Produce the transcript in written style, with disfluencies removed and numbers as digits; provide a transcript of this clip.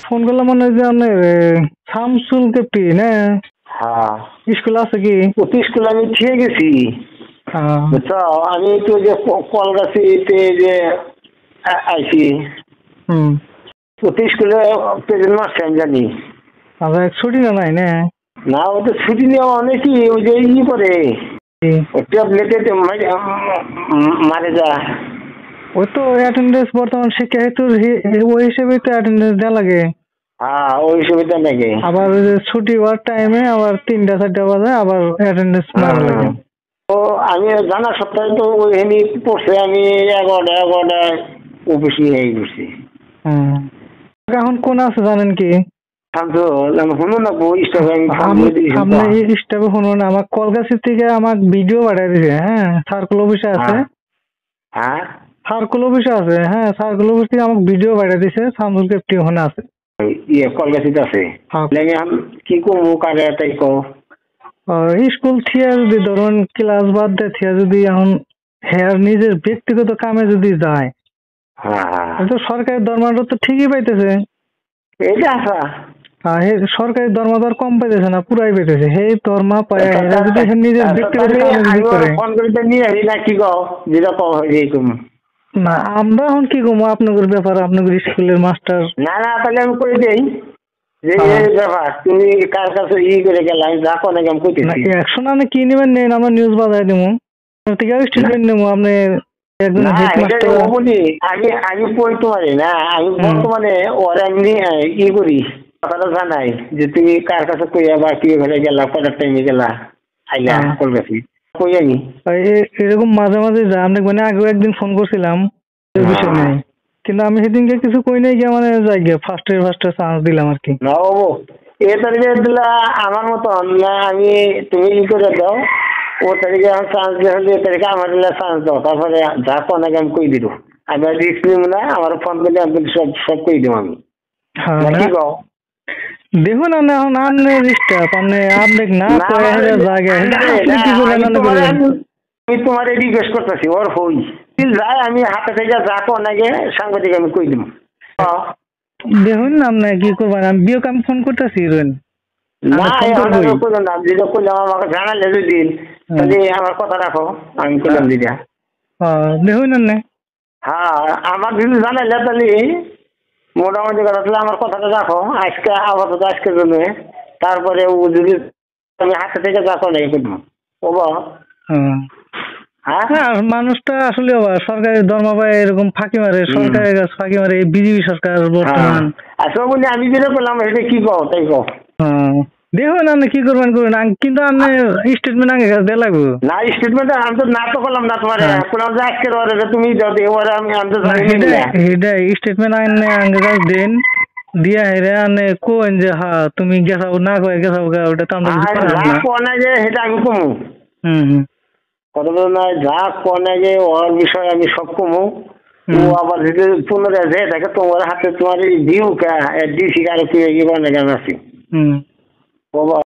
Phone করলাম মানে যে আপনার শামসুল কেপটি না হ্যাঁ স্কুল আছে কি? প্রতি স্কুলে আমি ঠিক গেছি বুঝছো। আমি তো যে কলগাছিতে যে আইছি প্রতি স্কুলে প্রেজেন্ট মাস্টার আমি জানি। ছুটি না নাই না? না ও তো ছুটি নেওয়া অনেকই ওই যে ই করে ট্যাবলেটে মারে যা। ওই তো অ্যাটেন্ডেন্স বর্তমান শিক্ষা হেতুর ওই হিসেবে তো অ্যাটেন্ডেন্স দেওয়া লাগে। হ্যাঁ ওই সুবিধা নাকি আবার ওই যে ছুটি হওয়ার টাইমে আবার 3টা 4টা বাজে আবার অ্যাটেন্ডেন্স মারা লাগে। তো আমি জানা সপ্তাহে তো ওইখানে পড়ছে আমি 11টায় অফিস নিয়ে গেছি। এখন কোন আছে জানেন কি? শুনুন না আপনি স্টাফে শুনুন, আমার কলকাতা থেকে আমার ভিডিও পাঠিয়ে দিছে। হ্যাঁ সার্কুল অফিসে আছে। হ্যাঁ সার্কুল অফিসে আছে। হ্যাঁ সার্কুল অফিস থেকে আমাকে ভিডিও পাঠিয়ে দিছে। শামসুল কেপটি ওখানে আছে। কলকাতাতে আছে। কি করবো কারে তাই কো স্কুল থিয়া যদি ধরুন ক্লাস বাদ দেয় থিয়া যদি এখন হ্যাঁ নিজের ব্যক্তিগত কামে যদি যায় তো সরকারি দরমাটা তো ঠিকই পাইতেছে। সরকারি দরমা তো আর কম পাইতেছে না, পুরাই পাইতেছে। হে দরমা পায় যদি নিজের ব্যক্তিগত কামে করে না। আমরা এখন কি করবো আপনাদের ব্যাপার, আপনাদের স্কুলের মাস্টার। না না তাহলে আমি করে দেই যে ব্যাপার তুমি কার কাছে ই করে গেলাম রাখো নাকি আমি কইতেছি। অ্যাকশন আপনি কি নেবেন নেন, আমরা নিউজ বাজায় দেবো থেকে স্টুডেন্ট নেবো। আপনি একজন হেডমাস্টার আমি আমি কইতে পারি না। আমি বর্তমানে ওরা এমনি ই করি কথাটা জানাই যে তুমি কার কাছে কইয়া বা কি ঘরে গেলা কটার টাইমে গেলা আইলা কলকাছি কই আমি এরকম মাঝে মাঝে যা আমরা মানে আগেও একদিন ফোন করছিলাম বিষয় নেই, কিন্তু আমি সেদিনকে কিছু কই নাই গিয়ে মানে যাই গিয়ে ফার্স্টে চান্স দিলাম আর কি। না বাবু এ তারিখে দিলা আমার মতন না। আমি তুমি ই করে দাও ও তারিখে আমার চান্স দিয়ে হলে এ তারিখে আমার চান্স দাও, তারপরে যা কোন আগে আমি কই দিব। আমি আর রিস্ক নিব না, আমার ফোন করলে আমি সব সব কই দিব আমি। কি কও দেখুন না এখন আপনি স্টাফ আপনি আপনি না জায়গা আমি তোমার রিকোয়েস্ট করতেছি ওর হই যায় আমি হাতে থেকে যা কোন আগে সাংবাদিক আমি কই দিব। দেখুন না আপনি কি করবেন, আমি বিয়োগ আমি ফোন করতেছি আমাকে জানালে যদি তাহলে আমার কথা রাখো আমি করলাম দিদা। দেখুন না হ্যাঁ আমার যদি জানালে তাহলে মোটামুটি কথা তাহলে আমার কথাটা রাখো আজকে আপাতত আজকের জন্য। তারপরে ও যদি আমি হাতে থেকে যাকো নাই করবো ওবা। হ্যাঁ মানুষটা আসলে সরকারি দরমা পায় এরকম ফাঁকি মারে, সরকারের কাছে ফাঁকি মারে এই বিজেপি সরকার বর্তমান। আসলে বলি আমি যেটা করলাম এটা কি কও তাই কও। দেখুন আপনি কি করবেন করবেন, কিন্তু আপনি স্টেটমেন্ট আগে কাছে দেওয়া লাগবে না। স্টেটমেন্ট আমি তো না তো করলাম না তোমার আজকের ওরা তুমি দাও এবারে আমি স্টেটমেন্ট আগে কাছে দেন দিয়া হেরে আনে কোন যে হ্যাঁ তুমি গেছাও না কয়ে গেছাও ওটা তো আমরা যে সেটা আমি কমু কত না যা কনে যে ওর বিষয়ে আমি সব কমু। ও আবার যদি পুনরায় যে দেখে তোমার হাতে তোমার ডিউ কা ডিসি কারো কি আছি বাবা।